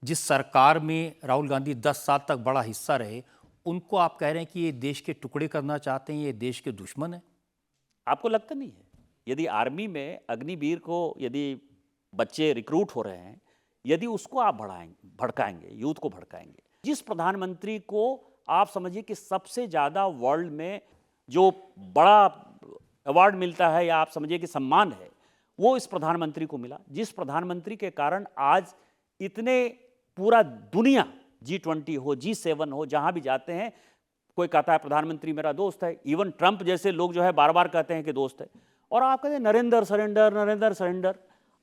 जिस सरकार में राहुल गांधी 10 साल तक बड़ा हिस्सा रहे, उनको आप कह रहे हैं कि ये देश के टुकड़े करना चाहते हैं, ये देश के दुश्मन हैं? आपको लगता नहीं है? यदि आर्मी में अग्निवीर को यदि बच्चे रिक्रूट हो रहे हैं, यदि उसको आप भड़काएंगे, यूथ को भड़काएंगे, जिस प्रधानमंत्री को आप समझिए कि सबसे ज़्यादा वर्ल्ड में जो बड़ा अवार्ड मिलता है या आप समझिए कि सम्मान है, वो इस प्रधानमंत्री को मिला, जिस प्रधानमंत्री के कारण आज इतने पूरा दुनिया G20 हो, G7 हो, जहां भी जाते हैं कोई कहता है प्रधानमंत्री मेरा दोस्त है, इवन ट्रंप जैसे लोग जो है बार बार कहते हैं कि दोस्त है, और आप कहते हैं नरेंद्र सरेंडर, नरेंद्र सरेंडर।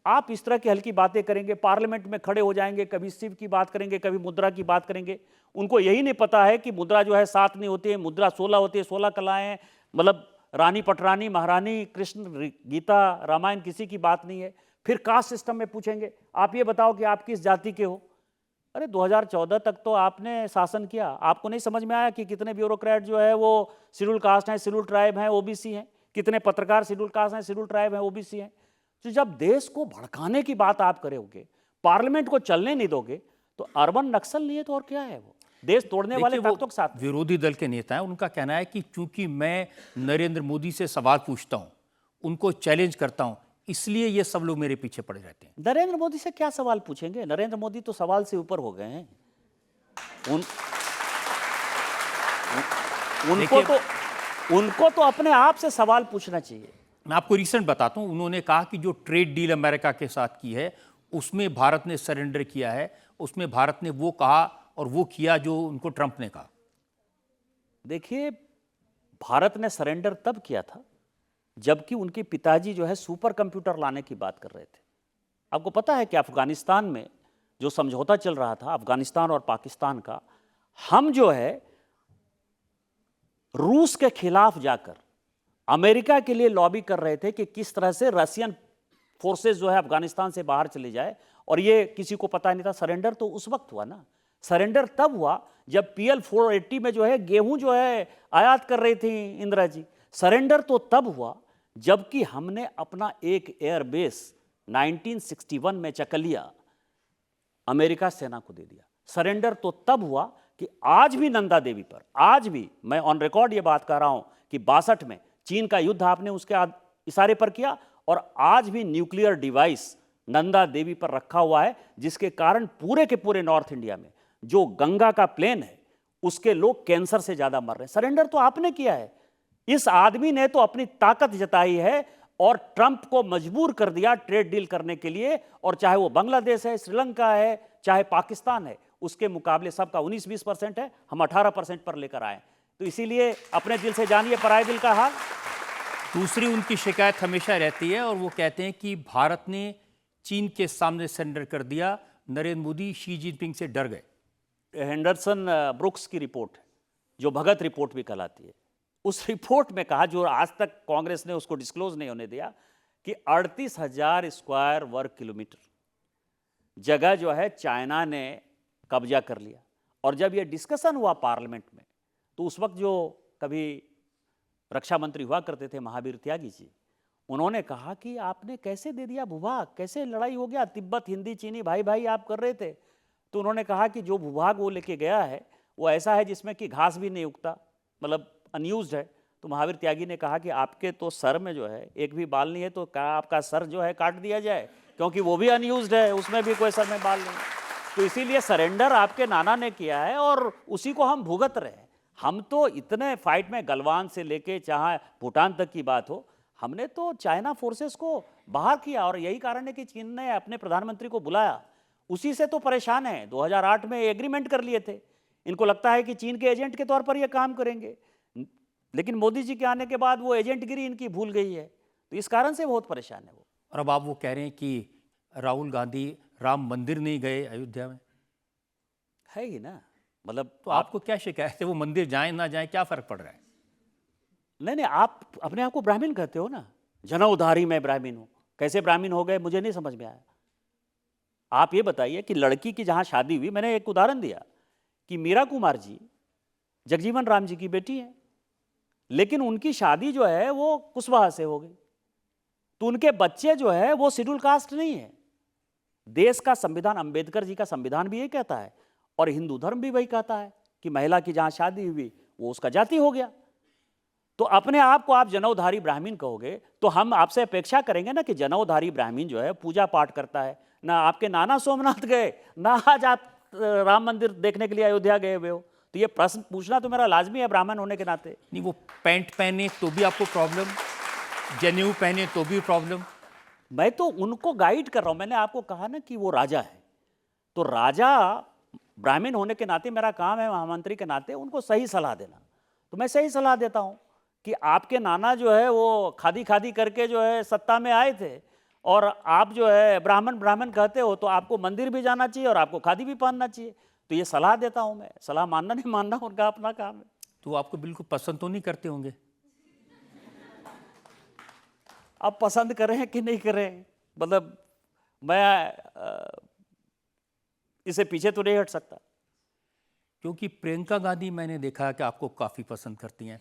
आप इस तरह की हल्की बातें करेंगे, पार्लियामेंट में खड़े हो जाएंगे, कभी शिव की बात करेंगे, कभी मुद्रा की बात करेंगे। उनको यही नहीं पता है कि मुद्रा जो है 7 नहीं होती है, मुद्रा 16 होती है, 16 कलाएं हैं। मतलब रानी पटरानी, महारानी, कृष्ण, गीता, रामायण किसी की बात नहीं है। फिर कास्ट सिस्टम में पूछेंगे आप ये बताओ कि आप किस जाति के हो। अरे 2014 तक तो आपने शासन किया, आपको नहीं समझ में आया कि कितने ब्यूरोक्रेट जो है वो शेड्यूल कास्ट हैं, शेड्यूल ट्राइब हैं, ओबीसी हैं, कितने पत्रकार शेड्यूल कास्ट हैं, शेड्यूल ट्राइब हैं, ओबीसी हैं। तो जब देश को भड़काने की बात आप करोगे, पार्लियामेंट को चलने नहीं दोगे, तो अर्बन नक्सल नहीं है तो और क्या है? वो देश तोड़ने वाले ताकतों के साथ। विरोधी दल के नेता हैं, उनका कहना है कि चूंकि मैं नरेंद्र मोदी से सवाल पूछता हूं, उनको चैलेंज करता हूं, इसलिए ये सब लोग मेरे पीछे पड़े रहते हैं। नरेंद्र मोदी से क्या सवाल पूछेंगे? नरेंद्र मोदी तो सवाल से ऊपर हो गए हैं। उनको तो अपने आप से सवाल पूछना चाहिए। मैं आपको रिसेंट बताता हूं, उन्होंने कहा कि जो ट्रेड डील अमेरिका के साथ की है उसमें भारत ने सरेंडर किया है, उसमें भारत ने वो कहा और वो किया जो उनको ट्रंप ने कहा। देखिए, भारत ने सरेंडर तब किया था जबकि उनके पिताजी जो है सुपर कंप्यूटर लाने की बात कर रहे थे। आपको पता है कि अफगानिस्तान में जो समझौता चल रहा था, अफगानिस्तान और पाकिस्तान का, हम जो है रूस के खिलाफ जाकर अमेरिका के लिए लॉबी कर रहे थे कि किस तरह से रशियन फोर्सेस जो है अफगानिस्तान से बाहर चले जाए, और ये किसी को पता नहीं था। सरेंडर तो उस वक्त हुआ ना, सरेंडर तब हुआ जब PL 480 में जो है गेहूं जो है आयात कर रही थी इंदिरा जी। सरेंडर तो तब हुआ जबकि हमने अपना एक एयरबेस 1961 में चकलिया अमेरिका सेना को दे दिया। सरेंडर तो तब हुआ कि आज भी नंदा देवी पर, आज भी मैं ऑन रिकॉर्ड ये बात कर रहा हूं कि 62 में चीन का युद्ध आपने उसके इशारे पर किया, और आज भी न्यूक्लियर डिवाइस नंदा देवी पर रखा हुआ है, जिसके कारण पूरे के पूरे नॉर्थ इंडिया में जो गंगा का प्लेन है उसके लोग कैंसर से ज्यादा मर रहे हैं। सरेंडर तो आपने किया है। इस आदमी ने तो अपनी ताकत जताई है और ट्रंप को मजबूर कर दिया ट्रेड डील करने के लिए, और चाहे वो बांग्लादेश है, श्रीलंका है, चाहे पाकिस्तान है, उसके मुकाबले सबका 19-20% है, हम 18% पर लेकर आए। तो इसीलिए अपने दिल से जानिए पराए दिल का हाल। दूसरी उनकी शिकायत हमेशा रहती है और वो कहते हैं कि भारत ने चीन के सामने सरेंडर कर दिया, नरेंद्र मोदी शी जिनपिंग से डर गए। हेंडरसन ब्रुक्स की रिपोर्ट, जो भगत रिपोर्ट भी कहलाती है, उस रिपोर्ट में कहा, जो आज तक कांग्रेस ने उसको डिस्क्लोज नहीं होने दिया, कि 38,000 स्क्वायर वर्ग किलोमीटर जगह जो है चाइना ने कब्जा कर लिया। और जब यह डिस्कशन हुआ पार्लियामेंट में, तो उस वक्त जो कभी रक्षा मंत्री हुआ करते थे महावीर त्यागी जी, उन्होंने कहा कि आपने कैसे दे दिया भूभाग, कैसे लड़ाई हो गया, तिब्बत हिंदी चीनी भाई भाई आप कर रहे थे। तो उन्होंने कहा कि जो भूभाग वो लेके गया है वो ऐसा है जिसमें कि घास भी नहीं उगता, मतलब अनयूज्ड है। तो महावीर त्यागी ने कहा कि आपके तो सर में जो है एक भी बाल नहीं है, तो क्या आपका सर जो है काट दिया जाए, क्योंकि वो भी अनयूज्ड है, उसमें भी कोई सर में बाल नहीं। तो इसीलिए सरेंडर आपके नाना ने किया है और उसी को हम भुगत रहे हैं। हम तो इतने फाइट में गलवान से लेके चाहे भूटान तक की बात हो, हमने तो चाइना फोर्सेस को बाहर किया, और यही कारण है कि चीन ने अपने प्रधानमंत्री को बुलाया। उसी से तो परेशान है। 2008 में एग्रीमेंट कर लिए थे, इनको लगता है कि चीन के एजेंट के तौर पर ये काम करेंगे, लेकिन मोदी जी के आने के बाद वो एजेंटगिरी इनकी भूल गई है, तो इस कारण से बहुत परेशान है वो। और अब आप वो कह रहे हैं कि राहुल गांधी राम मंदिर नहीं गए अयोध्या में, है ही ना, मतलब तो आपको क्या शिकायत है? वो मंदिर जाएं ना जाएं, क्या फर्क पड़ रहा है? नहीं, आप अपने आप को ब्राह्मण कहते हो ना, जनउधारी में ब्राह्मण हूं। कैसे ब्राह्मण हो गए मुझे नहीं समझ में आया। आप ये बताइए कि लड़की की जहां शादी हुई, मैंने एक उदाहरण दिया कि मीरा कुमार जी जगजीवन राम जी की बेटी है, लेकिन उनकी शादी जो है वो कुशवाहा से हो गई, तो उनके बच्चे जो है वो शेड्यूल कास्ट नहीं है। देश का संविधान, अंबेडकर जी का संविधान भी ये कहता है और हिंदू धर्म भी वही कहता है कि महिला की जहां शादी हुई वो उसका जाति हो गया। तो अपने आप को आप जनेऊधारी ब्राह्मण कहोगे तो हम आपसे अपेक्षा करेंगे ना कि जनेऊधारी ब्राह्मण जो है पूजा पाठ करता है। ना आपके नाना सोमनाथ गए, ना आज आप राम मंदिर देखने के लिए अयोध्या गए हुए हो। तो ये प्रश्न पूछना तो मेरा लाजमी है ब्राह्मण होने के नाते। नहीं, वो पैंट पहने तो भी आपको प्रॉब्लम, जनेऊ पहने तो भी प्रॉब्लम। मैं तो उनको गाइड कर रहा हूं। मैंने आपको कहा ना कि वो राजा है, तो राजा ब्राह्मण होने के नाते मेरा काम है महामंत्री के नाते उनको सही सलाह देना। तो मैं सही सलाह देता हूं कि आपके नाना जो है वो खादी खादी करके जो है सत्ता में आए थे और आप जो है ब्राह्मण ब्राह्मण कहते हो, तो आपको मंदिर भी जाना चाहिए और आपको खादी भी पहनना चाहिए। तो ये सलाह देता हूं मैं, सलाह मानना नहीं मानना उनका अपना काम है। तो वो आपको बिल्कुल पसंद तो नहीं करते होंगे? अब पसंद करें कि नहीं करें, मतलब मैं इससे पीछे तो नहीं हट सकता। क्योंकि प्रियंका गांधी मैंने देखा कि आपको काफ़ी पसंद करती हैं।